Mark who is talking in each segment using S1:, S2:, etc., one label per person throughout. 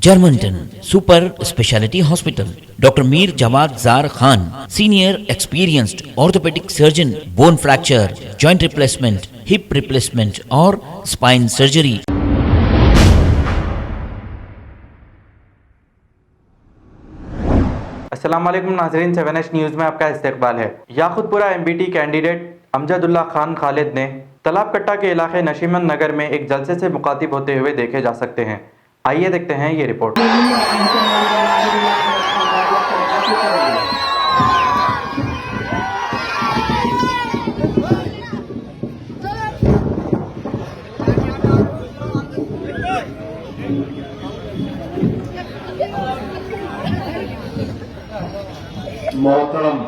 S1: Germantown Super Speciality Hospital. Dr. Mir Jawad Zar Khan, Senior Experienced Orthopedic Surgeon, Bone Fracture, Joint Replacement, Hip Replacement और Spine Surgery.
S2: अस्सलाम वालेकुम नाज़रीन, 7H news में आपका इस्तकबाल है। याकुतपुरा MBT कैंडिडेट अमजदुल्ला खान खालिद ने तलाबकट्टा के इलाके नशीमन नगर में एक जलसे से मुखातिब होते हुए देखे जा सकते हैं। आइए देखते हैं ये रिपोर्ट।
S3: मोहतरम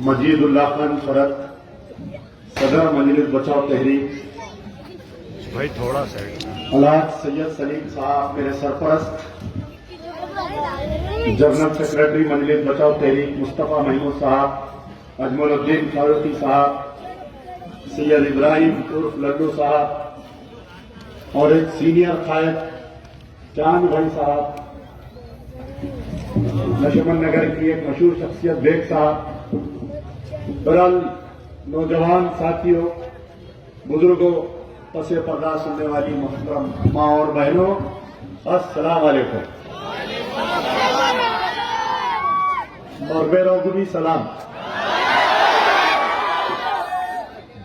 S3: मजीदुल्लाह खान फरत, सदर मजलिस बचाव तहरीक
S4: भाई थोड़ा सा
S3: अलाज सैयद सलीम साहब, मेरे सरपरस्त जनरल सेक्रेटरी मजलिस बचाव तहरीक मुस्तफ़ा महमूद साहब, अजमलुद्दीन फारूकी साहब, सैयद इब्राहिम उर्फ लल्लू साहब और एक सीनियर कायद चांद भाई साहब, नशीमन नगर की एक मशहूर शख्सियत बेग साहब, बहरहाल नौजवान साथियों, बुजुर्गों, पसे पर्दा सुनने वाली मोहतरम माँ और बहनों, अस्सलाम वालेकुम और बेरोजगी सलाम।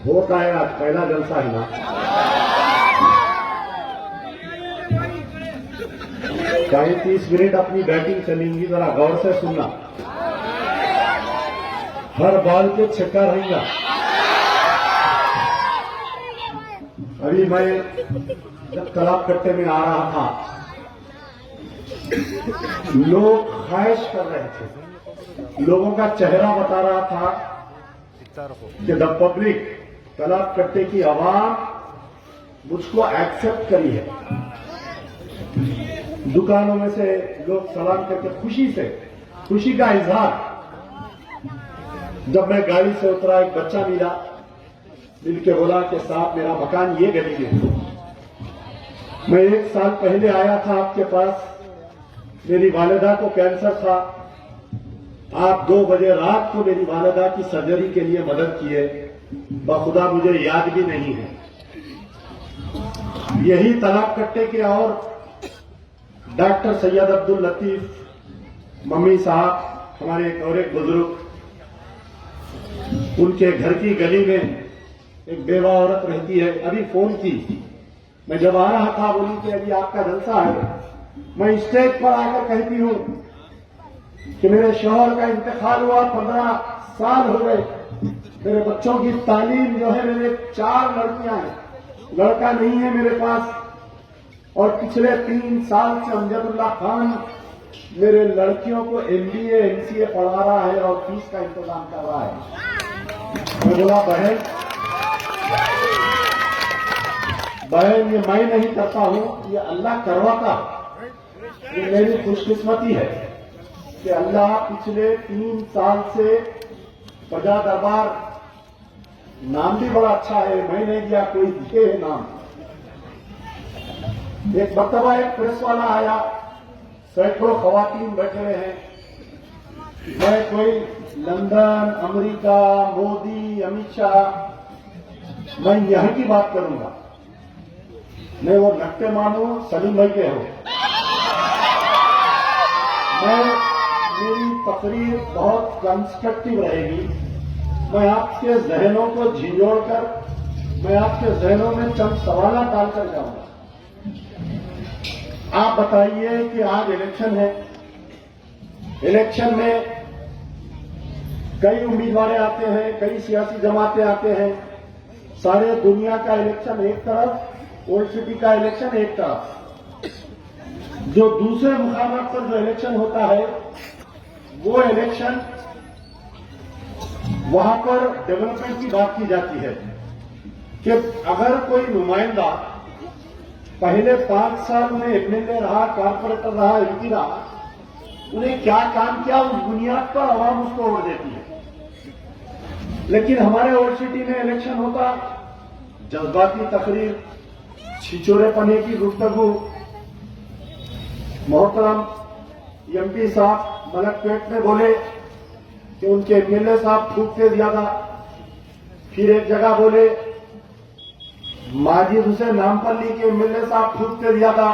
S3: होता है आज पहला जलसा है ना, 30 मिनट अपनी बैटिंग चलेंगी, जरा गौर से सुनना, हर बॉल पे छक्का रहेगा। अभी मैं जब तलाबकट्टे में आ रहा था, लोग ख्वाहिश कर रहे थे, लोगों का चेहरा बता रहा था कि द पब्लिक, तलाबकट्टे की आवाम मुझको एक्सेप्ट करी है। दुकानों में से लोग सलाम करके खुशी का इजहार। जब मैं गाड़ी से उतरा, एक बच्चा मिल के बोला कि साहब मेरा मकान ये गली में है, मैं 1 साल पहले आया था आपके पास, मेरी वालिदा को कैंसर था, आप 2 बजे रात को मेरी वालिदा की सर्जरी के लिए मदद किए, बखुदा मुझे याद भी नहीं है। यही तलाबकट्टे के और डॉक्टर सैयद अब्दुल लतीफ मम्मी साहब, हमारे एक बुजुर्ग, उनके घर की गली में एक बेवा औरत रहती है, अभी फोन की, मैं जब आ रहा था बोली कि अभी आपका जलसा है। मैं स्टेज पर आकर कहती हूं कि मेरे शौहर का इंतकाल हुआ, 15 साल हो गए, मेरे बच्चों की तालीम जो है, मेरे 4 लड़कियां हैं, लड़का नहीं है मेरे पास, और पिछले 3 साल से अमजदुल्ला खान मेरे लड़कियों को MBA MCA पढ़ा रहा है और फीस का इंतजाम कर रहा है। मैं बोला बहन ये मैं नहीं करता हूं, ये अल्लाह करवाता। ये मेरी खुशकिस्मती है कि अल्लाह पिछले 3 साल से प्रजा दरबार, नाम भी बड़ा अच्छा है, मैं नहीं दिया, कोई दिए है नाम। एक मरतबा एक प्रेस वाला आया, सैकड़ों खवातीन बैठे हुए हैं, मैं कोई लंदन, अमेरिका, मोदी, अमित शाह, मैं यहां की बात करूंगा, मैं वो नक्टे मानू सलीम भाई के हो। मेरी तकरीर बहुत कंस्ट्रक्टिव रहेगी, मैं आपके जहनों को झिझोड़कर, मैं आपके जहनों में चंद सवाल डालकर जाऊंगा। आप बताइए कि आज इलेक्शन है, इलेक्शन में कई उम्मीदवार आते हैं, कई सियासी जमातें आते हैं, सारे दुनिया का इलेक्शन एक तरफ, ओल्ड सिटी का इलेक्शन एक तरफ, जो दूसरे मुकाम पर जो इलेक्शन होता है वो इलेक्शन, वहां पर डेवलपमेंट की बात की जाती है कि अगर कोई नुमाइंदा पहले 5 साल उन्हें MLA रहा, कारपोरेटर रहा, MP रहा, उन्हें क्या काम किया, उस बुनियाद पर आवाम उसको वोट देती है। लेकिन हमारे ओल्ड सिटी में इलेक्शन होता, जज्बाती तकरीर, छिछोरेपने की गुफ्तगू, मोहतरम एमपी साहब मलकपेट में बोले कि उनके एमएलए साहब फूकते ज्यादा, फिर एक जगह बोले माजिद हुसैन नामपल्ली के एमएलए साहब फूकते ज्यादा,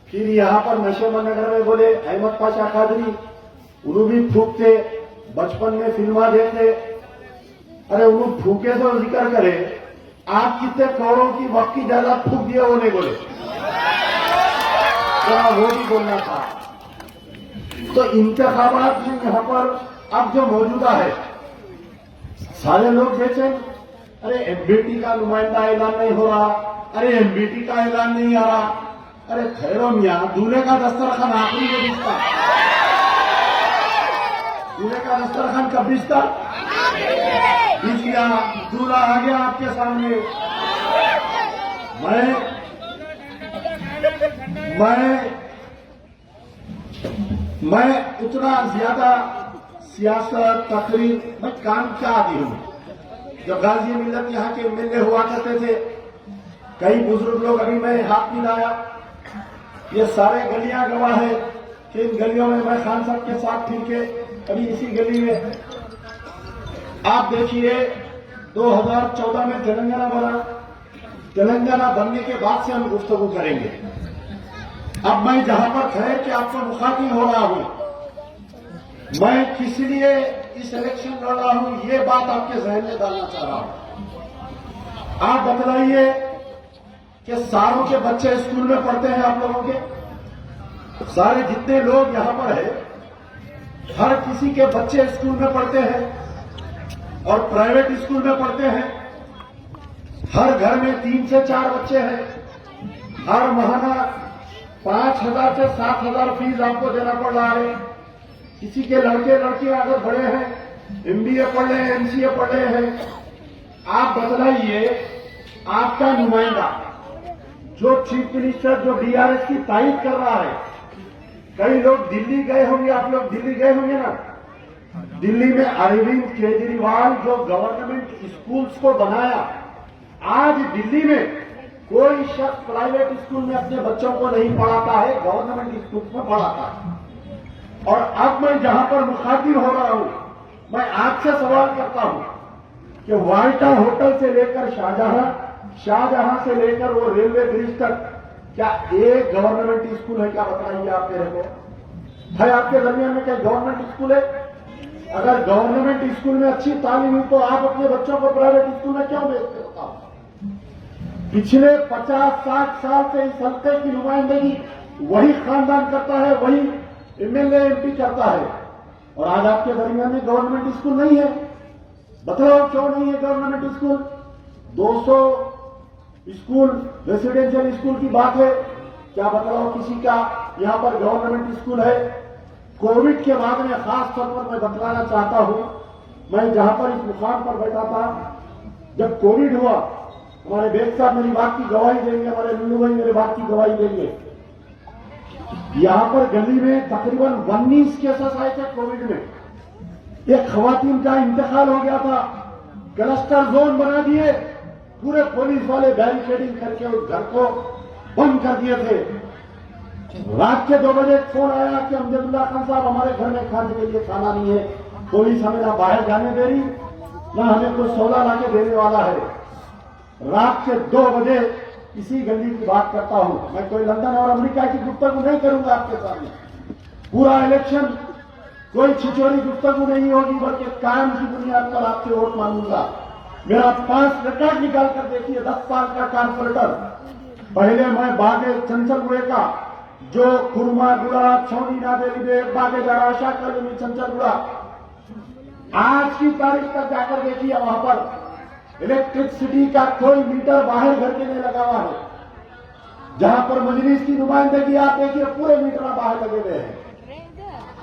S3: फिर यहां पर नशेमन नगर में बोले अहमद पाशा कादरी उन्होंने भी फूकते, बचपन में फिल्मा देखते। अरे उन्होंने फूके तो जिक्र करे, आप कितने करोड़ों की वक्त की जायदाद फूक दिया वो नहीं बोले, क्या वो भी बोलना था। तो इंतखाबात में यहां पर अब जो मौजूदा है सारे लोग बेचैन, अरे एमबीटी का नुमाइंदा ऐलान नहीं हो रहा, अरे एमबीटी का ऐलान नहीं आ रहा। अरे खैरो मियां, दूल्हे का दस्तरखान आखिरी में बिकता, दूल्हे का दस्तरखान कब बिकता? बीच गया, दूल्हा आ गया आपके सामने। मैं उतना ज्यादा सियासत तकरीर मैं काम का आदि हूं। जब गाजी मिल्लत यहाँ के एमएलए हुआ करते थे, कई बुजुर्ग लोग, अभी मैं हाथ मिलाया, ये सारे गलियां गवाह है कि इन गलियों में मैं खान साहब के साथ फिर के अभी इसी गली में आप देखिए 2014 में तेलंगाना बना, तेलंगाना बनने के बाद से हम गुफ्तगू करेंगे। अब मैं जहां पर ठहर के आपको मुखातिब हो रहा हूं, मैं किस लिए इस इलेक्शन लड़ रहा हूं, ये बात आपके जहन में डालना चाह रहा हूं। आप बतलाइए कि सारों के बच्चे स्कूल में पढ़ते हैं, आप लोगों के सारे जितने लोग यहां पर है, हर किसी के बच्चे स्कूल में पढ़ते हैं और प्राइवेट स्कूल में पढ़ते हैं। हर घर में 3 से 4 बच्चे हैं। हर महीना 5,000 से 7,000 फीस आपको देना पड़ रहा है। किसी के लड़के लड़कियां अगर बड़े हैं, एमबीए पढ़ रहे हैं, एमसीए पढ़ रहे हैं, आप बतलाइए आपका नुमाइंदा जो चीफ मिनिस्टर जो डीआरएस की तारीफ कर रहा है, कई लोग दिल्ली गए होंगे, आप लोग दिल्ली गए होंगे ना, दिल्ली में अरविंद केजरीवाल जो गवर्नमेंट स्कूल्स को बनाया, आज दिल्ली में कोई शख्स प्राइवेट स्कूल में अपने बच्चों को नहीं पढ़ाता है, गवर्नमेंट स्कूल्स में पढ़ाता है। और अब मैं जहां पर मुखातिब हो रहा हूं, मैं आपसे सवाल करता हूं कि वाइटा होटल से लेकर शाहजहां से लेकर वो रेलवे ब्रिज तक क्या एक गवर्नमेंट स्कूल है? क्या बताइए आप मेरे को, है आपके दरमियान में क्या गवर्नमेंट स्कूल है? अगर गवर्नमेंट स्कूल में अच्छी तालीम हुई तो आप अपने बच्चों को प्राइवेट स्कूल में क्यों भेजते हो? पिछले 50-60 साल से इस हल्के की नुमाइंदगी वही खानदान करता है, वही एमएलए एमपी करता है, और आज आपके दरमियान में गवर्नमेंट स्कूल नहीं है। बताओ क्यों नहीं है government school? 200 school residential school की बात है, क्या बताओ किसी का यहां पर गवर्नमेंट स्कूल है? कोविड के बाद में खास तौर पर मैं बतलाना चाहता हूं, मैं जहां पर इस मुकाम पर बैठा था, जब कोविड हुआ, हमारे बेग साहब मेरी बात की गवाही देंगे, हमारे लुल्लू भाई मेरे बात की गवाही देंगे, यहां पर गली में तकरीबन 19 केसेस आए थे कोविड में। एक खवातीन का इंतकाल हो गया था, क्लस्टर जोन बना दिए, पूरे पुलिस वाले बैरिकेडिंग करके उस घर को बंद कर दिए थे। रात के 2 बजे फोन आया कि अमजदुल्ला खान साहब हमारे घर में खाने के लिए खाना नहीं है, पुलिस हमें ना बाहर जाने दे रही, ना हमें कोई सौदा लाके देने वाला है। रात के 2 बजे इसी गली की बात करता हूं, मैं कोई लंदन और अमेरिका की गुफ्तगू नहीं करूंगा आपके सामने। पूरा इलेक्शन कोई छिछोरी गुफ्तगू नहीं होगी, बल्कि काम की बुनियाद पर आपसे वोट मांगूंगा। मेरा 5 रिकॉर्ड निकाल कर देखिए, 10 साल का कारपोरेटर। पहले मैं बागे चंचलगुड़े का, जो कुर्मागुड़ा, छौनी नादेली, बागे जराशा कॉलोनी चंचलगुड़ा, आज की तारीख तक जाकर देखिए, वहां पर इलेक्ट्रिसिटी का कोई मीटर बाहर घर के नहीं लगा हुआ है। जहां पर मजलिस की नुमाइंदगी आप देखिए, पूरे मीटर बाहर लगे हुए हैं।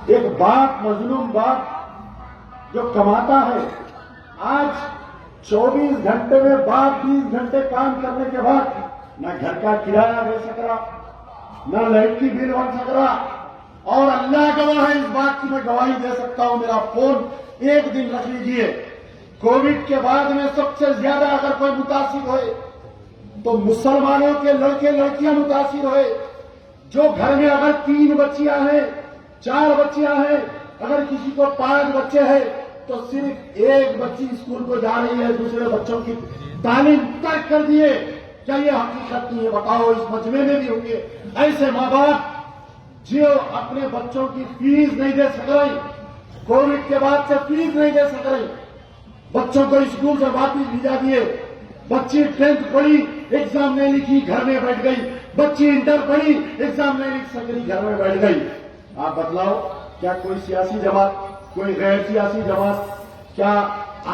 S3: एक बाप, मजलूम बाप जो कमाता है, आज 24 घंटे में बाप 20 घंटे काम करने के बाद न घर का किराया दे सक रहा, न लाइट की बिल बन सक रहा, और अल्लाह गवाह है, इस बात की मैं गवाही दे सकता हूं। मेरा फोन एक दिन रख लीजिए, कोविड के बाद में सबसे ज्यादा अगर कोई मुतासिर हुए तो मुसलमानों के लड़के लड़कियां मुतासिर हुए। जो घर में अगर 3 बच्चियां हैं, 4 बच्चियां हैं, अगर किसी को 5 बच्चे हैं, तो सिर्फ एक बच्ची स्कूल को जा रही है, दूसरे बच्चों की तालीम तर्क कर दिए। क्या ये हकीकत नहीं है? बताओ, इस मजमे में भी होंगे ऐसे माँ बाप जो अपने बच्चों की फीस नहीं दे सक रहे, कोविड के बाद से फीस नहीं दे सक रहे, बच्चों को स्कूल से वापिस भिजा दिए। बच्ची 10th पढ़ी, एग्जाम नहीं लिखी, घर में बैठ गई। बच्ची इंटर पढ़ी, एग्जाम नहीं लिख सकी, घर में बैठ गई। आप बतलाओ, क्या कोई सियासी जमात, कोई गैर सियासी जमात, क्या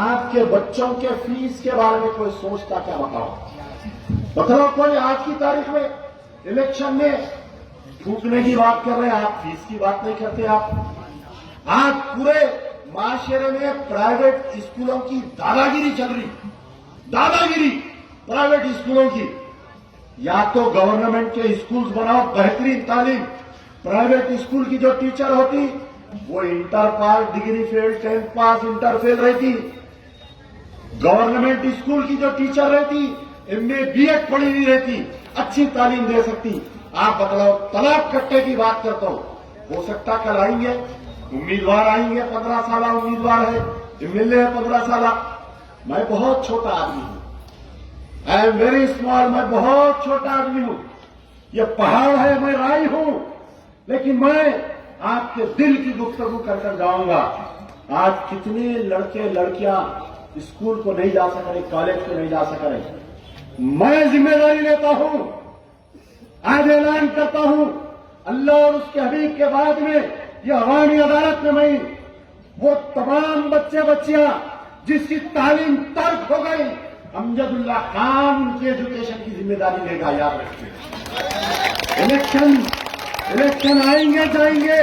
S3: आपके बच्चों के फीस के बारे में कोई सोचता? क्या बताओ कोई आज की तारीख में इलेक्शन में फूकने की बात कर रहे हैं, आप फीस की बात नहीं करते। आप आज पूरे माशरे में प्राइवेट स्कूलों की दादागिरी चल रही, दादागिरी प्राइवेट स्कूलों की। या तो गवर्नमेंट के स्कूल्स बनाओ, बेहतरीन तालीम। प्राइवेट स्कूल की जो टीचर होती वो inter pass, degree fail, 10th पास, इंटर फेल रहती। गवर्नमेंट स्कूल की जो टीचर रहती एमए बीएड पढ़ी नहीं रहती, अच्छी तालीम दे सकती। आप बतलाओ, तलाक कट्टे की बात करता हूं, हो सकता कल आएंगे उम्मीदवार, आएंगे 15 साल उम्मीदवार है, एमएलए है 15 साल। मैं बहुत छोटा आदमी हूं, आई एम वेरी स्मॉल, मैं बहुत छोटा आदमी हूं। ये पहाड़ है, मैं राई हूं, लेकिन मैं आपके दिल की गुफ्तगू कर जाऊंगा। आज कितने लड़के लड़कियां स्कूल को नहीं जा सक रहे, कॉलेज को नहीं जा सक रहे। मैं जिम्मेदारी लेता हूं, आज ऐलान करता हूं, अल्लाह और उसके हबीब के बाद में यह अवामी अदालत में मैं वो तमाम बच्चे बच्चियां जिसकी तालीम तर्क हो गई, अमजदुल्ला खान उनकी एजुकेशन की जिम्मेदारी लेगा। याद रखिए, इलेक्शन आएंगे जाएंगे,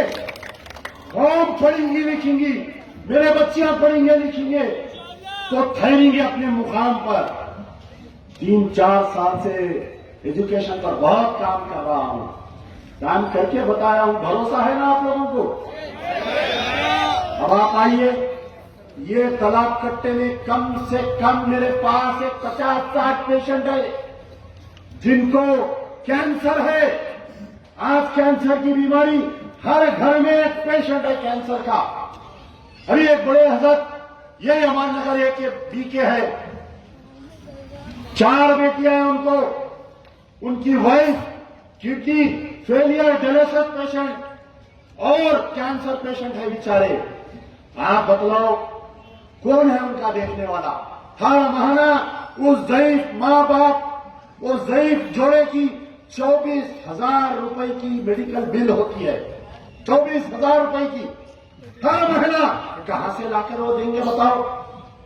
S3: कौम पढ़ेंगी लिखेंगी, मेरे बच्चियां पढ़ेंगे लिखेंगे तो ठहरेंगे अपने मुकाम पर। 3-4 साल से एजुकेशन पर बहुत काम कर रहा हूं, काम करके बताया हूं। भरोसा है ना आप लोगों को? अब आप आइए, ये तलाक कट्टे में कम से कम मेरे पास एक 50-60 पेशेंट है जिनको कैंसर है। आज कैंसर की बीमारी हर घर में एक पेशेंट है कैंसर का। अभी एक बड़े हजरत, ये अमान नगर एक बीके है, 4 बेटियां हैं उनको, उनकी wife kidney failure, dialysis patient और कैंसर पेशेंट है बेचारे। आप बतलाओ, कौन है उनका देखने वाला? हर महीना उस ज़ईफ माँ बाप, उस ज़ईफ जोड़े की 24,000 रुपए की मेडिकल बिल होती है। 24,000 रुपए की हर महीना कहां से लाकर वो देंगे? बताओ।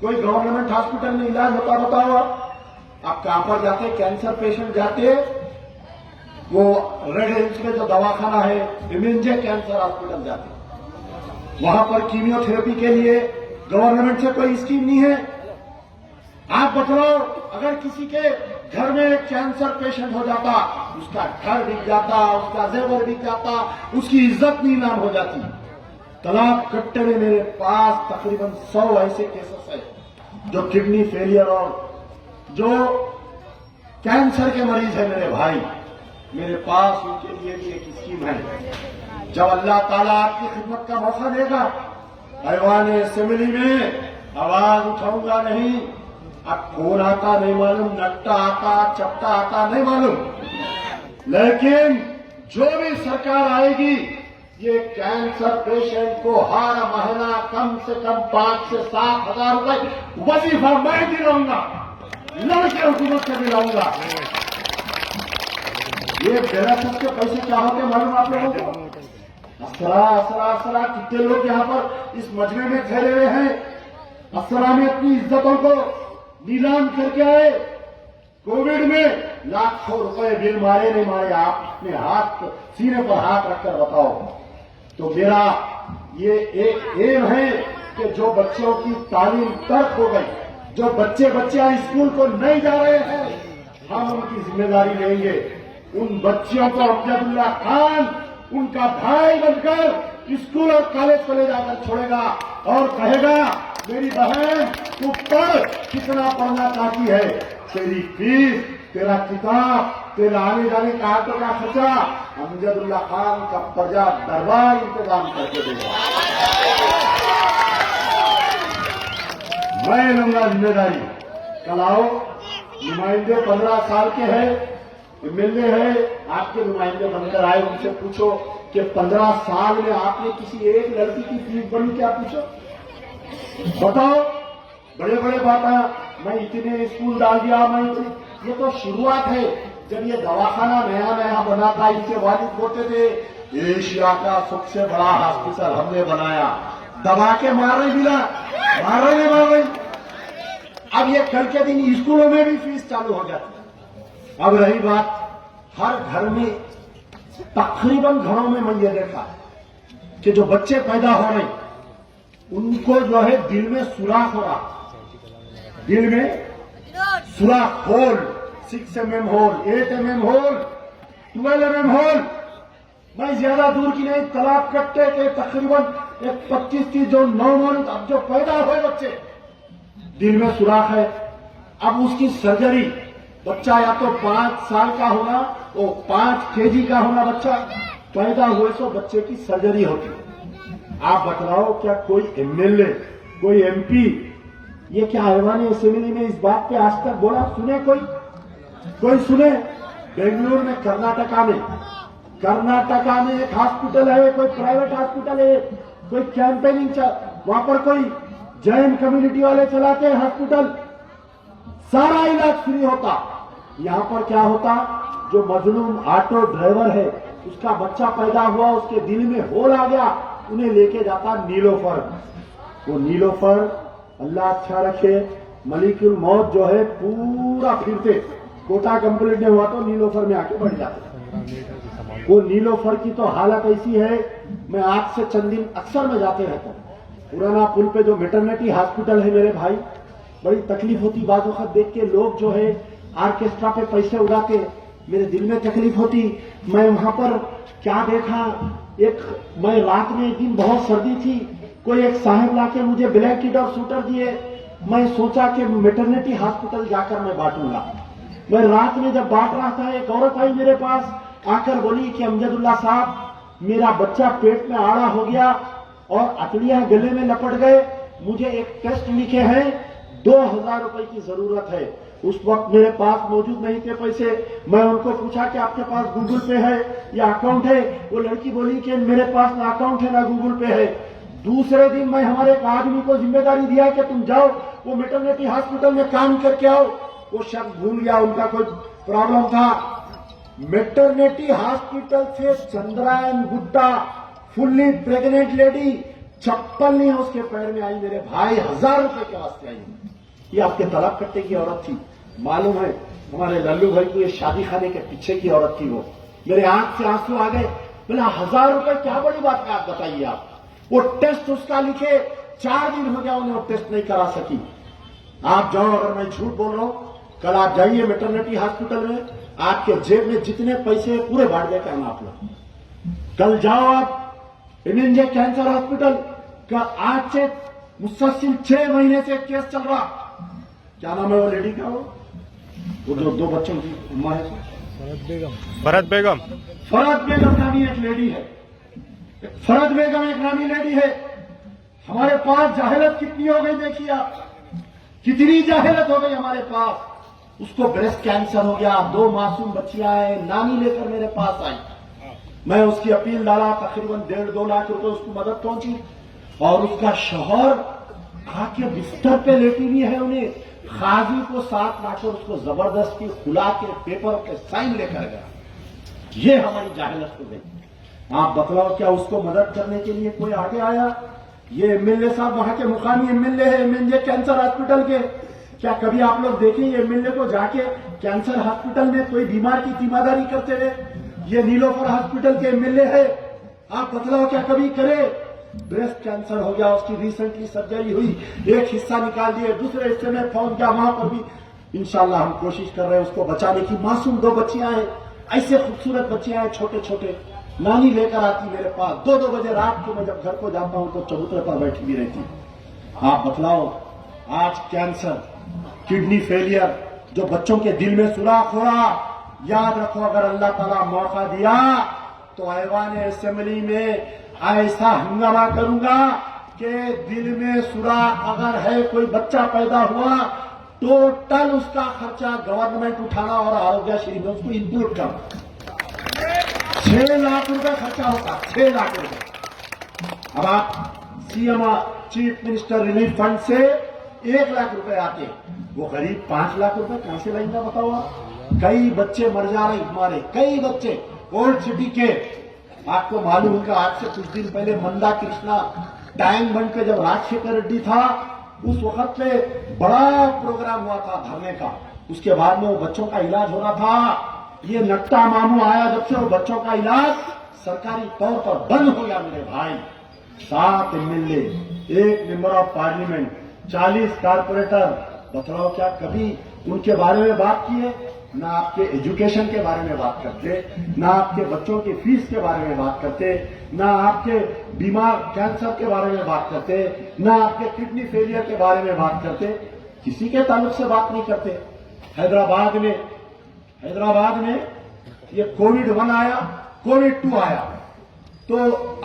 S3: कोई गवर्नमेंट हॉस्पिटल में इलाज होता? बताओ। आप कहां पर जाते? कैंसर पेशेंट जाते वो रेड हिल्स में जो दवाखाना है, इमेंजे कैंसर हॉस्पिटल जाते, वहां पर कीमियोथेरेपी के लिए गवर्नमेंट से कोई स्कीम नहीं है। आप बतलाओ, अगर किसी के घर में एक कैंसर पेशेंट हो जाता, उसका घर बिक जाता, उसका जेवर बिक जाता, उसकी इज्जत नीलाम हो जाती। तलाक कट्टे में मेरे पास तकरीबन 100 ऐसे केसेस है जो किडनी फेलियर और जो कैंसर के मरीज है मेरे भाई, मेरे पास उनके लिए भी एक स्कीम है। जब अल्लाह ताला आपकी खिदमत का मौका देगा, ऐवान असेंबली में आवाज उठाऊंगा नहीं। अब कौन आता नहीं मालूम, नट्टा आता, चपटा आता नहीं मालूम, लेकिन जो भी सरकार आएगी, ये कैंसर पेशेंट को हर महीना कम से कम 5 से 7 हजार रुपए वजीफा मैं दिलाऊंगा, लड़के हुकूमत से दिलाऊंगा। ये बेरासत के पैसे क्या होते मालूम आप लोगों को? असरा कितने लोग यहाँ पर इस मजमे में ठहरे हुए हैं, असरा में अपनी इज्जतों को नीलाम करके आए। कोविड में लाखों रुपए बिल मारे नहीं मारे, आप अपने हाथ सीने पर हाथ रखकर बताओ। तो मेरा ये एक एम है कि जो बच्चों की तालीम तर्क हो गई, जो बच्चे बच्चियां स्कूल को नहीं जा रहे हैं, हम उनकी जिम्मेदारी लेंगे। उन बच्चियों को अमजदुल्ला खान उनका भाई बनकर स्कूल और कॉलेज को ले जाकर छोड़ेगा और कहेगा, मेरी बहन तू पढ़, कितना पढ़ना चाहती है, तेरी फीस, तेरा किताब, तेरा आने जाने का ऑटो का खर्चा अमजदुल्ला खान का प्रजा दरबार इंतजाम करके देगा। मैं लूंगा जिम्मेदारी। कल आओ, नुमाइंदे 15 साल के हैं, एमएलए है, आपके नुमाइंदे बनकर आए, उनसे पूछो कि 15 साल में आपने किसी एक लड़की की फीस बनी क्या? पूछो, बताओ। बड़े बड़े बात, मैं इतने स्कूल डाल दिया, मैं ये तो शुरुआत है। जब ये दवाखाना नया नया बना था, इनके वालिद बोलते थे एशिया का सबसे बड़ा हॉस्पिटल हमने बनाया, दबा के मार रही बिना, मार रही। अब ये कल के दिन स्कूलों में भी फीस चालू हो जाती है। अब रही बात, हर घर में, तकरीबन घरों में मैं ये देखा कि जो बच्चे पैदा हो रहे उनको जो है दिल में सुराख हो रहा, दिल में सुराख, hole, 6 mm hole, 8 mm hole, 12 mm hole. मैं ज्यादा दूर की नहीं, तालाब कट्टे के तकरीबन एक 25-30 जो नौजवान अब जो पैदा हुए बच्चे, दिल में सुराख है। अब उसकी सर्जरी, बच्चा या तो 5 साल का होना, वो 5 kg का होना बच्चा, पैदा हुए तो बच्चे की सर्जरी होती। आप बतलाओ, क्या कोई एमएलए, कोई एमपी, ये क्या ऐवान असेंबली में इस बात पे आज तक बोला? सुने कोई सुने? बेंगलुरु में, कर्नाटका में एक हॉस्पिटल है, कोई प्राइवेट हॉस्पिटल है, कोई कैंपेनिंग वहां पर कोई जैन कम्युनिटी वाले चलाते हैं हॉस्पिटल, सारा इलाज फ्री होता। यहां पर क्या होता? जो मजलूम ऑटो ड्राइवर है, उसका बच्चा पैदा हुआ, उसके दिल में होल आ गया, उन्हें लेके जाता नीलोफर। वो नीलोफर, अल्लाह अच्छा रखे, मलिकुल मौत जो है पूरा फिरते, कोटा कंप्लीट नहीं हुआ तो नीलोफर में आके बैठ जाते। वो नीलोफर की तो हालत ऐसी है, मैं आज से चंद दिन अक्सर में जाते रहता हूं। पुराना पुल पे जो मैटरनिटी हॉस्पिटल है मेरे भाई, बड़ी तकलीफ होती बात वक्त देख के। लोग जो है ऑर्केस्ट्रा पे पैसे उड़ाते, मेरे दिल में तकलीफ होती। मैं वहां पर क्या देखा, मैं रात में एक दिन बहुत सर्दी थी, कोई एक साहब लाके मुझे ब्लैंकेट और स्वेटर दिए। मैं सोचा कि मैटरनिटी हॉस्पिटल जाकर मैं बांटूंगा। मैं रात में जब बांट रहा था, एक औरत आई मेरे पास, आकर बोली कि अमजदुल्ला साहब, मेरा बच्चा पेट में आड़ा हो गया और अतलियां गले में लपट गए, मुझे एक टेस्ट लिखे हैं, 2000 रुपए की जरूरत है। उस वक्त मेरे पास मौजूद नहीं थे पैसे। मैं उनको पूछा कि आपके पास गूगल पे है या अकाउंट है? वो लड़की बोली कि मेरे पास ना अकाउंट है ना गूगल पे है। दूसरे दिन मैं हमारे एक आदमी को जिम्मेदारी दिया कि तुम जाओ, वो मैटरनिटी हॉस्पिटल में काम करके आओ। वो शख्स भूल गया, उनका कोई प्रॉब्लम था। मैटरनिटी हॉस्पिटल से Chandrayan Gutta, fully pregnant lady, चप्पल नहीं उसके पैर में आई मेरे भाई, 1000 रुपए के वास्ते आई। ये आपके तालाब कट्टे की औरत थी, मालूम है हमारे लल्लू भाई को, ये शादी खाने के पीछे की औरत थी। वो मेरे आंख से आंसू आ गए। बोला 1000 रुपए क्या बड़ी बात है, आप बताइए। आप वो टेस्ट उसका लिखे, 4 दिन हो गया उन्हें वो टेस्ट नहीं करा सकी। आप जाओ, अगर मैं झूठ बोल रहा हूं, कल आप जाइए मैटरनिटी हॉस्पिटल में, आपके जेब में जितने पैसे पूरे बांट देते हैं आप लोग। कल जाओ आप एमएनजे कैंसर हॉस्पिटल का, आज से मुसलसल 6 महीने से केस चल रहा। क्या नाम है वो लेडी का? वो जो 2 बच्चों की उम्र है,
S4: भरत बेगम
S3: नामी एक लेडी है। फरद बेगम एक नामी लेडी है। हमारे पास जाहिलत कितनी हो गई, देखिए आप, कितनी जाहिलत हो गई हमारे पास। उसको ब्रेस्ट कैंसर हो गया, 2 मासूम बच्चियां हैं, नानी लेकर मेरे पास आई। मैं उसकी अपील डाला, तकरीबन 1.5-2 लाख रुपए उसको मदद पहुंची। और उसका शौहर आके बिस्तर पे लेटी हुई है, उन्हें काजी को साथ लाकर उसको जबरदस्ती खुला के पेपर के साइन लेकर गया। ये हमारी जाहिलत हो गई। आप बतलाओ, क्या उसको मदद करने के लिए कोई आगे आया? ये एमएलए साहब वहां के मुकामी एमएलए है, एमएनजे कैंसर हॉस्पिटल के। क्या कभी आप लोग देखें एमएलए को जाके कैंसर हॉस्पिटल में कोई बीमार की तीमारदारी करते हुए? ये नीलोफर हॉस्पिटल के एमएलए है। आप बतलाओ, क्या कभी करे? ब्रेस्ट कैंसर हो गया, उसकी रिसेंटली सर्जरी हुई, एक हिस्सा निकाल दिए, दूसरे हिस्से में पहुंच गया, वहां पर भी इंशाल्लाह हम कोशिश कर रहे हैं उसको बचाने की। मासूम 2 बच्चियां हैं, ऐसे खूबसूरत बच्चियां हैं, छोटे छोटे। नानी लेकर आती मेरे पास 2-2 बजे रात को। मैं जब घर को जाता हूं तो चबूतरे पर बैठी भी रहती। आप बतलाओ, आज कैंसर, किडनी फेलियर, जो बच्चों के दिल में सुराख हो रहा, याद रखो, अगर अल्लाह ताला मौका दिया तो ऐवान असेंबली में ऐसा हंगामा करूंगा कि दिल में सुराख अगर है, कोई बच्चा पैदा हुआ, टोटल उसका खर्चा गवर्नमेंट उठाना और आरोग्यश्री में उसको इंक्लूड करना। 6 लाख रुपए खर्चा होता, 6 लाख रुपए। अब आप CM chief minister relief fund से 1 लाख रुपए आते, वो गरीब 5 लाख रुपए कहां से लाएंगे बताओ आप। कई बच्चे मर जा रहे हमारे, कई बच्चे ओल्ड सिटी के। आपको मालूम होगा आज से कुछ दिन पहले मंदा कृष्णा टैंक बन के जब राजशेखर रेड्डी था, उस वक्त पे बड़ा प्रोग्राम हुआ था धरने का। उसके बाद में वो बच्चों का इलाज हो रहा था। ये नट्टा मामू आया जब से वो बच्चों का इलाज सरकारी तौर पर बंद हो गया मेरे भाई। 7 MLA, 1 member of parliament, 40 corporator, बताओ क्या कभी उनके बारे में बात की है? ना आपके एजुकेशन के बारे में बात करते, ना आपके बच्चों की फीस के बारे में बात करते, ना आपके बीमार कैंसर के बारे में बात करते, ना आपके किडनी फेलियर के बारे में बात करते। किसी के ताल्लुक से बात नहीं करते। हैदराबाद में ये कोविड 1 आया, कोविड 2 आया, तो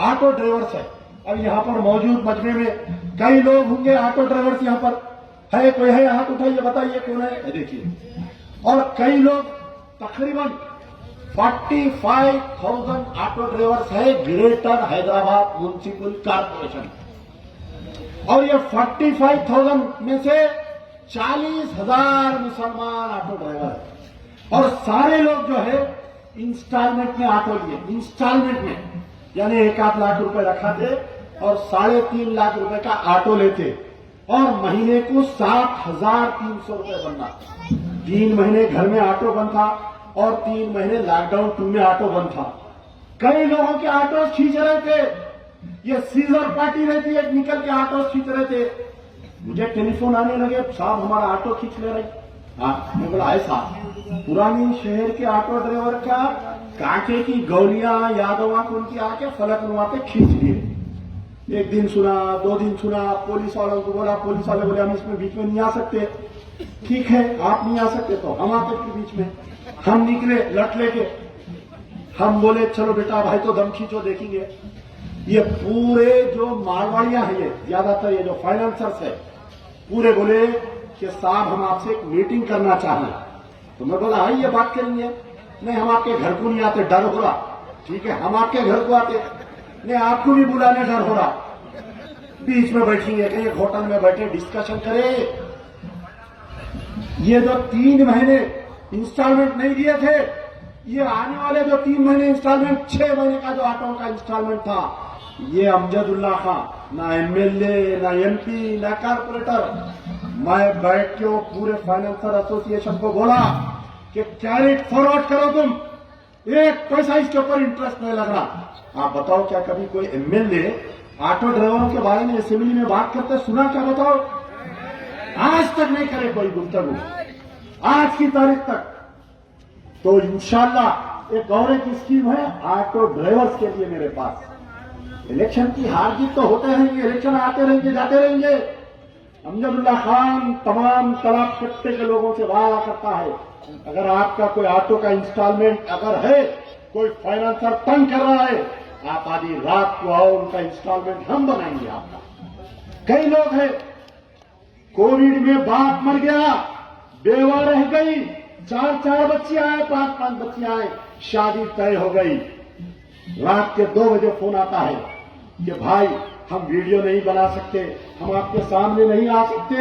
S3: ऑटो ड्राइवर्स है। अब यहां पर मौजूद मजमे में कई लोग होंगे ऑटो ड्राइवर्स, यहां पर है कोई है? हाथ उठाइए, बताइए कौन है? देखिए, और कई लोग तकरीबन 45,000 ऑटो ड्राइवर्स है ग्रेटर हैदराबाद म्युनिसिपल कॉर्पोरेशन। और ये 45,000 में से 40,000 मुसलमान ऑटो ड्राइवर है। और सारे लोग जो है इंस्टॉलमेंट में ऑटो लिए, इंस्टॉलमेंट में, यानी 1-8 लाख रुपए रखाते और 3.5 लाख रुपए का ऑटो लेते, और महीने को 7,300 रुपए बनना। 3 महीने घर में ऑटो बंद था और 3 महीने लॉकडाउन 2 में ऑटो बंद था। कई लोगों के ऑटो खींच रहे थे, ये सीजर पार्टी रहती है, निकल के ऑटो खींच रहे थे। मुझे टेलीफोन आने लगे, साहब हमारा ऑटो खींच ले रहे। हाँ, मैं बोला ऐसा पुरानी शहर के ऑटो ड्राइवर का कांके की गौलियां यादवा को उनकी आके फलकनुमा पे खींच लिए। 1 दिन सुना, 2 दिन सुना, पुलिस वालों को बोला, पुलिस वाले बोले हम इसमें बीच में नहीं आ सकते। ठीक है, आप नहीं आ सकते तो हम आते के बीच में। हम निकले लट लेके, हम बोले चलो बेटा भाई तो दम खींचो देखेंगे। ये पूरे जो मारवाड़ियां हैं, ये ज्यादातर ये जो फाइनेंसर्स है, पूरे बोले कि साहब हम आपसे एक मीटिंग करना चाहें। तो मैं बोला आइए बात करेंगे। नहीं, हम आपके घर को नहीं आते, डर हो रहा। ठीक है, हम आपके घर को आते, नहीं आपको भी बुलाने डर हो रहा। बीच में बैठेंगे, कहीं होटल में बैठे डिस्कशन करें। ये जो 3 महीने इंस्टॉलमेंट नहीं दिए थे, ये आने वाले जो 3 महीने इंस्टॉलमेंट, 6 महीने का जो ऑटो का इंस्टॉलमेंट था, ये अमजदुल्ला खान ना एमएलए, ना एमपी, ना कारपोरेटर, मैं बैठ के वो पूरे फाइनेंसर एसोसिएशन को बोला कि कैरी फॉरवर्ड करो, तुम 1 पैसा इसके ऊपर इंटरेस्ट नहीं लग रहा। आप बताओ क्या कभी कोई एमएलए ऑटो ड्राइवरों के बारे में असेंबली में बात करते सुना? क्या बताओ? आज तक नहीं करे कोई गुफ्तगू, आज की तारीख तक। तो इंशाल्लाह एक और एक स्कीम है ऑटो ड्राइवर्स के लिए मेरे पास। इलेक्शन की हार जीत तो होते रहेंगे, इलेक्शन आते रहेंगे, जाते रहेंगे। अमजदुल्ला खान तमाम तालाब कट्टे के लोगों से वादा करता है, अगर आपका कोई ऑटो का इंस्टॉलमेंट अगर है, कोई फाइनेंसर तंग कर रहा है, आप आधी रात को आओ, उनका इंस्टॉलमेंट हम बनाएंगे आपका। कई लोग हैं कोविड में बाप मर गया, बेवा रह गई, 4 बच्चे आए, 5 बच्चे आए, शादी तय हो गई। रात के 2 बजे फोन आता है कि भाई हम वीडियो नहीं बना सकते, हम आपके सामने नहीं आ सकते,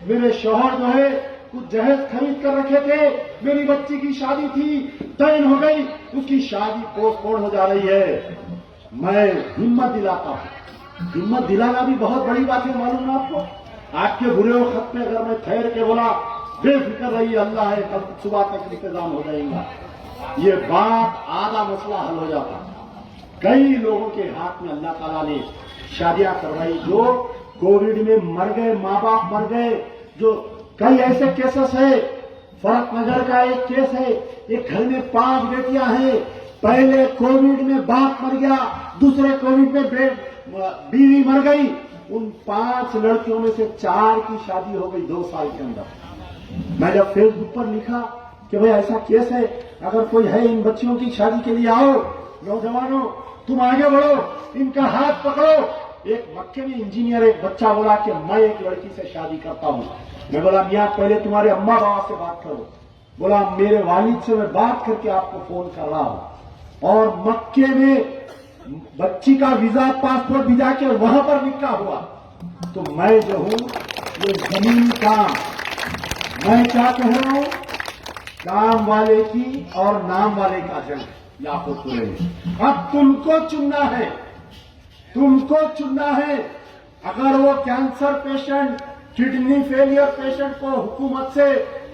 S3: मेरे शौहर जो है कुछ जहेज खरीद कर रखे थे, मेरी बच्ची की शादी थी, तय हो गई, उसकी शादी पोस्टपोन हो जा रही है। मैं हिम्मत दिलाता हूं, हिम्मत दिलाना भी बहुत बड़ी बात है, मालूम है आपको। आपके बुरे वक्त में अगर मैं ठहर के बोला बेफिक्र रहिए, अल्लाह है, कल सुबह तक इंतजाम हो जाएगा, ये बात आधा मसला हल हो जाता। कई लोगों के हाथ में अल्लाह ताला ने शादियां करवाई जो कोविड में मर गए, माँ बाप मर गए। जो कई ऐसे केसेस है, फरक नगर का एक केस है, एक घर में 5 बेटियां हैं, पहले कोविड में बाप मर गया, दूसरे कोविड में बीवी मर गई। उन 5 लड़कियों में से 4 की शादी हो गई 2 साल के अंदर। मैं जब फेसबुक पर लिखा कि भाई ऐसा केस है, अगर कोई है इन बच्चियों की शादी के लिए आओ, नौजवानों तुम आगे बढ़ो, इनका हाथ पकड़ो। एक मक्के में इंजीनियर एक बच्चा बोला कि मैं एक लड़की से शादी करता हूं। मैं बोला मियां पहले तुम्हारे अम्मा बाबा से बात करो। बोला मेरे वालिद से मैं बात करके आपको फोन कर रहा हूं। और मक्के में बच्ची का वीजा पासपोर्ट भिजा के वहां पर निकाह हुआ। तो मैं जो हूं ये जमीन काम, मैं क्या कह रहा हूं, काम वाले की और नाम वाले का जंग याकूबपुरे में। अब तुमको चुनना है, तुमको चुनना है। अगर वो cancer patient, kidney failure patient को हुकूमत से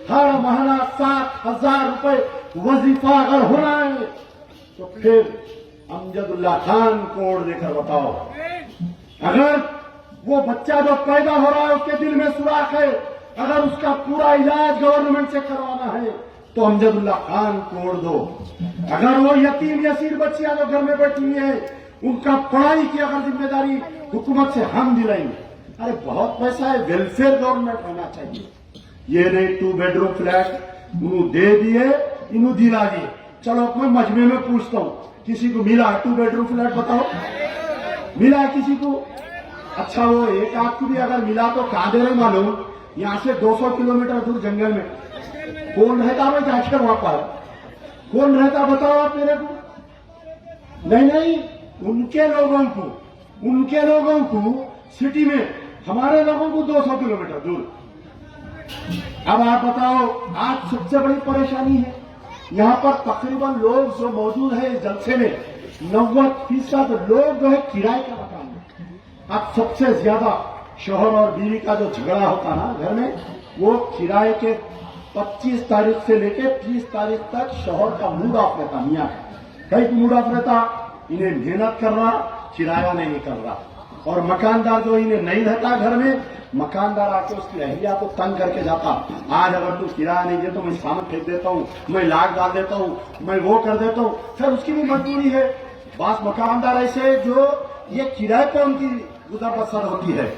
S3: हर महीना 7,000 रुपए वजीफा अगर हो रहा है तो फिर अमजदुल्ला खान को ओढ़ देकर बताओ। अगर वो बच्चा जो पैदा हो रहा है उसके दिल में सुराख है, अगर उसका पूरा इलाज गवर्नमेंट से करवाना है तो अमजदुल्ला खान को ओढ़ दो। अगर वो यतीम यसीर बच्चियां जो घर में बैठी हुई है उनका पढ़ाई की अगर जिम्मेदारी हुकूमत से हम दिलाएंगे, अरे बहुत पैसा है, वेलफेयर गवर्नमेंट होना चाहिए। ये नहीं 2 बेडरूम फ्लैट इन्हों दे दिए, इन्हों दिला दिए। चलो मैं मजमे में पूछता हूं, किसी को मिला 2 बेडरूम फ्लैट? बताओ, मिला किसी को? अच्छा वो एक आपको भी अगर मिला तो कहां दे रहे मालूम? यहां से 200 किलोमीटर दूर जंगल में। कौन रहता भाई जांच कर वहां पर? कौन रहता बताओ आप मेरे को? नहीं, उनके लोगों को सिटी में, हमारे लोगों को 200 किलोमीटर दूर। अब आप बताओ, आज सबसे बड़ी परेशानी है यहां पर तकरीबन लोग जो मौजूद है इस जलसे में 90% लोग जो है किराए का मकान है। अब सबसे ज्यादा शौहर और बीवी का जो झगड़ा होता ना घर में, वो किराए के 25 तारीख से लेके 30 तारीख तक शौहर का मूड ऑफ रहता, मियां कहीं मूड ऑफ रहता, इन्हें मेहनत कर रहा, किराया नहीं निकल रहा। और मकानदार जो इन्हें नहीं रहता घर में, मकानदार आके उसकी अहलिया को तंग करके जाता। आज अगर तू किराया नहीं दे तो मैं सामान फेंक देता हूं, मैं लाख डाल देता हूं, मैं वो कर देता हूं। फिर उसकी भी मजबूरी है। बस मकानदार ऐसे जो ये किराए पर उनकी गुजर बसर होती है।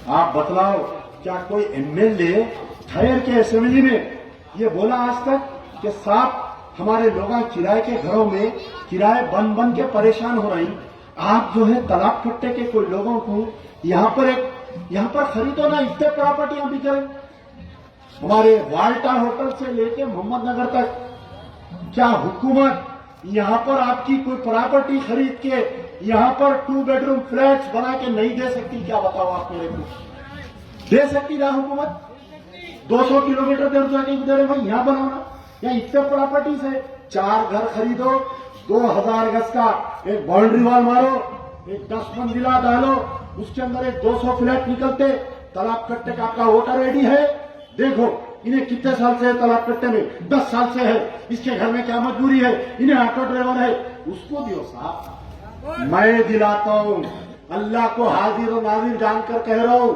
S3: आप बतलाओ, क्या कोई एमएलए ठहर के असेंबली में ये बोला आज तक कि साहब हमारे लोग किराए के घरों में किराए बन के परेशान हो रही, आप जो है तालाब कट्टे के कोई लोगों को यहाँ पर खरीदो ना, इतने प्रॉपर्टियां भी करें। हमारे वाल्टा होटल से लेके मोहम्मद नगर तक, क्या हुकूमत यहाँ पर आपकी कोई प्रॉपर्टी खरीद के यहाँ पर 2 बेडरूम फ्लैट्स बना के नहीं दे सकती? क्या बताओ आप मेरे को? दे सकती ना हुकूमत? 200 किलोमीटर देर जाके दे रहे भाई, यहाँ बनाना या इतने प्रॉपर्टी से 4 घर खरीदो, 2000 गज का एक बाउंड्री वॉल मारो, एक 10 मंजिला डालो, उसके अंदर एक 200 फ्लैट निकलते। तालाब कट्टे का आपका वोटर रेडी है? देखो इन्हें कितने साल से है तालाब कट्टे में? 10 साल से है। इसके घर में क्या मजबूरी है? इन्हें ऑटो ड्राइवर है, उसको दियो साहब। मैं दिलाता हूं, अल्लाह को हाजिर और नाजिर जानकर कह रहा हूं,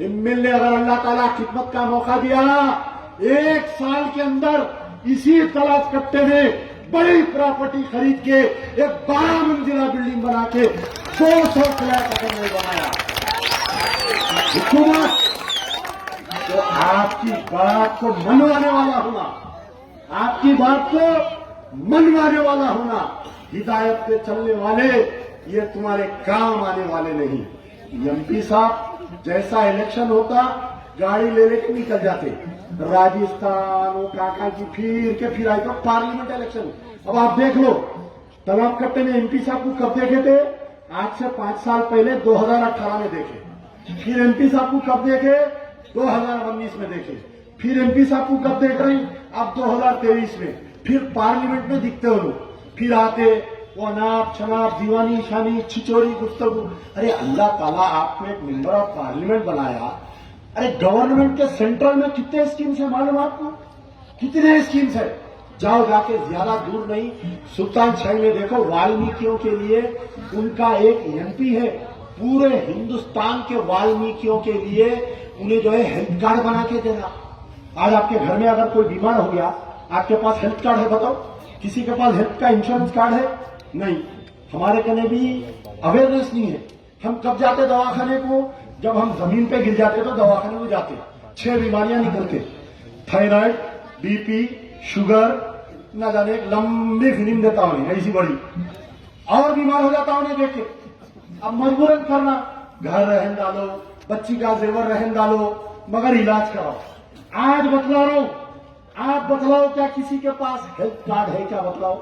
S3: एमएलए अगर अल्लाह ताला खिदमत का मौका दिया, 1 साल के अंदर इसी तालाब कट्टे में बड़ी प्रॉपर्टी खरीद के एक 12 मंजिला बिल्डिंग बना के 200 फ्लैट अगर नहीं बनाया हुकूमत, तो आपकी बात को मनवाने वाला होना, आपकी बात को मनवाने वाला होना, हिदायत पे चलने वाले, ये तुम्हारे काम आने वाले नहीं। एमपी साहब जैसा इलेक्शन होता गाड़ी ले लेके निकल जाते राजस्थान, वो काका की फिर आए तो पार्लियामेंट इलेक्शन। अब आप देख लो, तालाब कट्टे में एमपी साहब को कब देखे थे? आज से 5 साल पहले 2018 में देखे। फिर एमपी साहब को कब देखे? 2019 में देखे। फिर एमपी साहब को कब देख रहे? अब 2023 में। फिर पार्लियामेंट में दिखते हो लोग, फिर आते वो अनाप शनाप दीवानी शानी छिचोरी गुफ्तगू। अरे अल्लाह ताला आपको एक मेंबर ऑफ पार्लियामेंट बनाया। अरे गवर्नमेंट के सेंट्रल में कितने स्कीम्स है मालूम आपको? कितने स्कीम्स है? जाओ जाके, ज्यादा दूर नहीं, सुल्तानशाही में देखो, वाल्मीकियों के लिए उनका एक एमपी है। पूरे हिंदुस्तान के वाल्मीकियों के लिए उन्हें जो है हेल्थ कार्ड बना के देना। आज आपके घर में अगर कोई बीमार हो गया, आपके पास हेल्थ कार्ड है? बताओ, किसी के पास हेल्थ का इंश्योरेंस कार्ड है? नहीं। हमारे कने भी अवेयरनेस नहीं है। हम कब जाते दवाखाने को? जब हम जमीन पे गिर जाते तो दवाखाने में जाते, 6 बीमारियां निकलते, थायराइड, बीपी, शुगर, ना जाने लंबी फिल्म देता हूं ऐसी बड़ी। और बीमार हो जाता उन्हें देख के। अब मजबूरन करना, घर रहन डालो, बच्ची का जेवर रहन डालो, मगर इलाज कराओ। आज बतला रहा हूं, आप बतलाओ क्या किसी के पास हेल्थ कार्ड है? क्या बतलाओ,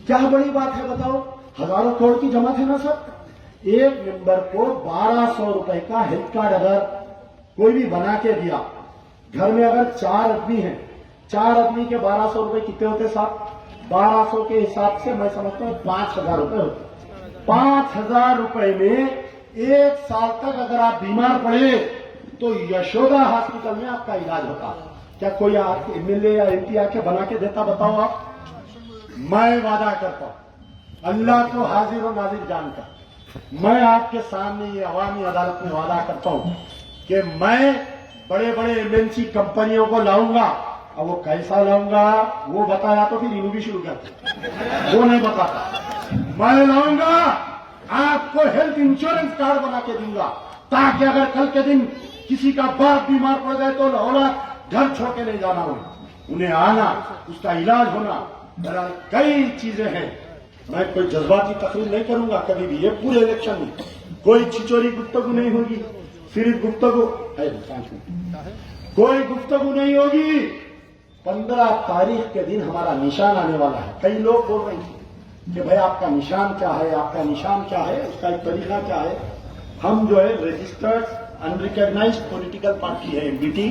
S3: क्या बड़ी बात है बताओ? हजारों करोड़ की जमा थे ना सर। एक मेंबर को 1200 रुपए का हेल्थ कार्ड अगर कोई भी बना के दिया, घर में अगर 4 आदमी हैं, 4 आदमी के 1200 रुपए कितने होते साहब? 1200 के हिसाब से मैं समझता हूँ 5000 रुपए होते। 5000 रुपए में 1 साल तक अगर आप बीमार पड़े तो यशोदा हॉस्पिटल में आपका इलाज होता। क्या कोई एमएलए या एमपी आके बना के देता? बताओ आप। मैं वादा करता हूं, अल्लाह को हाजिर और नाजिर जानकर, मैं आपके सामने ये अवामी अदालत में वादा करता हूं कि मैं बड़े बड़े एमएनसी कंपनियों को लाऊंगा। अब वो कैसा लाऊंगा वो बताया तो फिर इन्हों भी शुरू करते, वो नहीं बताता। मैं लाऊंगा, आपको हेल्थ इंश्योरेंस कार्ड बना के दूंगा, ताकि अगर कल के दिन किसी का बाप बीमार पड़ जाए तो औलाद घर छोड़ के नहीं जाना हो, उन्हें आना, उसका इलाज होना। बहरहाल कई चीजें हैं। मैं कोई जज्बाती तकरीर नहीं करूंगा कभी भी। ये पूरे इलेक्शन में कोई छिचोरी गुफ्तगू नहीं होगी, सिर्फ गुफ्तगू, कोई गुफ्तगू नहीं होगी। 15 तारीख के दिन हमारा निशान आने वाला है। कई लोग बोल रहे थे कि भाई आपका निशान क्या है, आपका निशान क्या है, उसका एक तरीका क्या है। हम जो है रजिस्टर्ड अनरिकॉग्नाइज्ड पॉलिटिकल पार्टी है एमबीटी,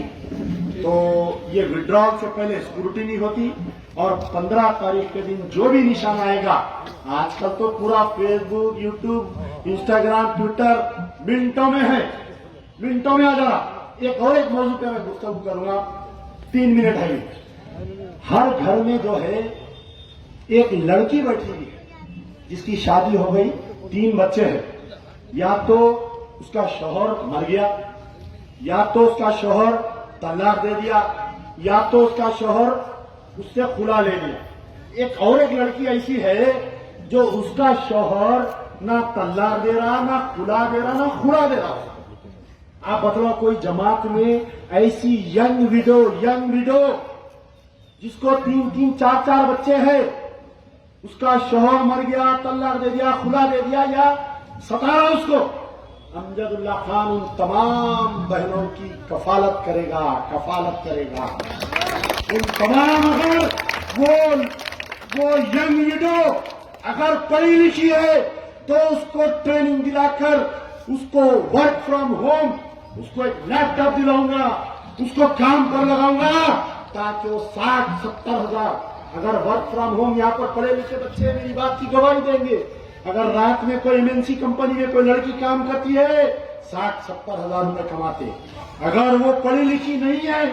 S3: तो ये विड्रॉल से पहले स्क्रूटिनी होती और 15 तारीख के दिन जो भी निशान आएगा, आजकल तो पूरा फेसबुक, यूट्यूब, इंस्टाग्राम, ट्विटर मिनटों में है, मिनटों में आ जाना। एक मौजूद पे मैं गुफ्तगू करूंगा, 3 मिनट है। हर घर में जो है एक लड़की बैठी हुई है जिसकी शादी हो गई, 3 बच्चे हैं। या तो उसका शौहर मर गया, या तो उसका शौहर तलाक दे दिया, या तो उसका शौहर उससे खुला ले लिया। एक लड़की ऐसी है जो उसका शौहर ना तलाक दे रहा, ना खुला दे रहा, ना खुला दे रहा। आप बतलाओ कोई जमात में ऐसी यंग विडो जिसको 3-3, 4-4 बच्चे हैं, उसका शौहर मर गया, तलाक दे दिया, खुला दे दिया या सता रहा उसको, अमजदुल्ला खान उन तमाम बहनों की कफालत करेगा। उन तमाम, अगर वो यंग विडो अगर पढ़ी लिखी है तो उसको ट्रेनिंग दिलाकर उसको वर्क फ्रॉम होम, उसको एक लैपटॉप दिलाऊंगा, उसको काम पर लगाऊंगा, ताकि वो 60-70 हजार, अगर वर्क फ्रॉम होम यहाँ पर पढ़े लिखे बच्चे मेरी बात की गवाही देंगे, अगर रात में कोई एमएनसी कंपनी में कोई लड़की काम करती है 60-70 हजार रुपए कमाते। अगर वो पढ़ी लिखी नहीं है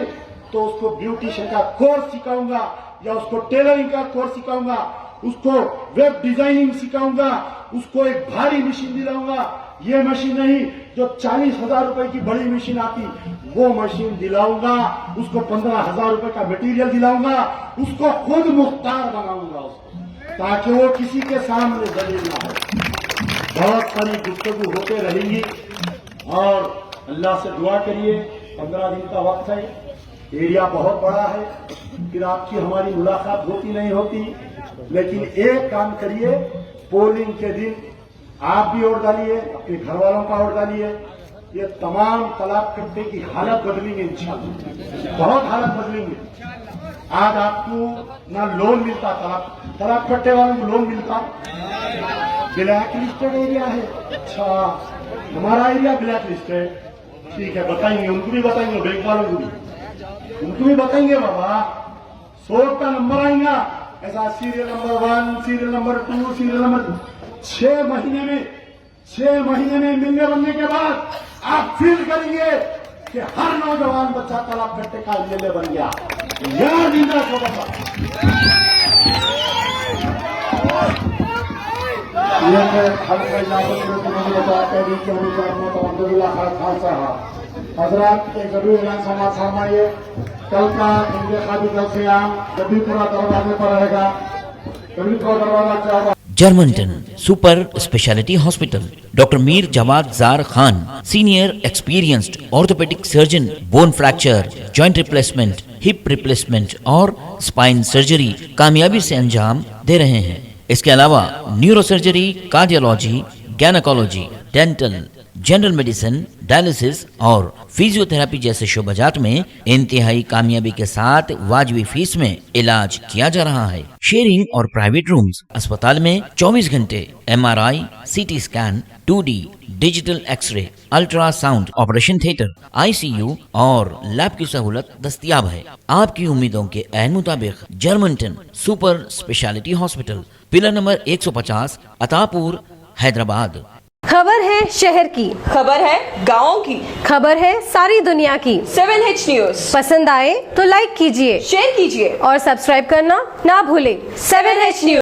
S3: तो उसको ब्यूटिशियन का कोर्स सिखाऊंगा, या उसको टेलरिंग का कोर्स सिखाऊंगा, उसको वेब डिजाइनिंग सिखाऊंगा, उसको एक भारी मशीन दिलाऊंगा। ये मशीन नहीं जो 40,000 रुपए की बड़ी मशीन आती, वो मशीन दिलाऊंगा। उसको 15,000 रुपए का मटेरियल दिलाऊंगा, उसको खुद मुख्तार बनाऊंगा उसको, ताकि वो किसी के सामने दलील ना हो। बहुत सारी गुफ्तगू होते रहेंगी और अल्लाह से दुआ करिए। 15 दिन का वक्त है, एरिया बहुत बड़ा है, फिर आपकी हमारी मुलाकात होती नहीं होती। लेकिन एक काम करिए, पोलिंग के दिन आप भी वोट डालिए, अपने घर वालों का वोट डालिए। ये तमाम तालाब कट्टे की हालत बदलेंगे इंशाअल्लाह, बहुत हालत बदलेंगे। आज आपको ना लोन मिलता, तालाब कट्टे वालों को लोन मिलता, ब्लैक लिस्टेड एरिया है। अच्छा, हमारा एरिया ब्लैक लिस्ट है, ठीक है, बताएंगे, उनको भी बताएंगे, बैंक वालों को भी, उनको भी बताएंगे। बाबा 100 का नंबर आएगा, ऐसा serial number 1, serial number 2, serial number 6 महीने में मिलने बनने के बाद आप फील करेंगे कि हर नौजवान बच्चा तालाब कट्टे का एमएलए बन गया। यार जिंदा छोटा सा हजरात के जरूर ऐलान समाज फरमाइए। कल का इंतखाबी कल से आम जब भी पूरा दरवाजे पर रहेगा, कभी को दरवाजा क्या होगा।
S1: जर्मनटन super speciality hospital, doctor Mir Jamat Jar Khan, senior experienced orthopaedic surgeon, bone fracture, joint replacement, hip replacement और स्पाइन सर्जरी कामयाबी से अंजाम दे रहे हैं। इसके अलावा neurosurgery, cardiology, gynaecology, dental, general medicine, dialysis और फिजियोथेरेपी जैसे शोबाजात में इंतहाई कामयाबी के साथ वाजबी फीस में इलाज किया जा रहा है। शेयरिंग और प्राइवेट रूम्स। अस्पताल में 24 घंटे MRI, CT scan, 2D digital x ray, ultrasound, operation theatre, ICU और लैब की सहूलत दस्तयाब है। आपकी उम्मीदों के ऐन मुताबिक Germanten super speciality hospital, pillar number 150, Attapur, Hyderabad.
S5: खबर है शहर की,
S6: खबर है गाँव की,
S5: खबर है सारी दुनिया की।
S6: 7H न्यूज
S5: पसंद आए तो लाइक कीजिए,
S6: शेयर कीजिए
S5: और सब्सक्राइब करना ना भूलें।
S6: 7H news.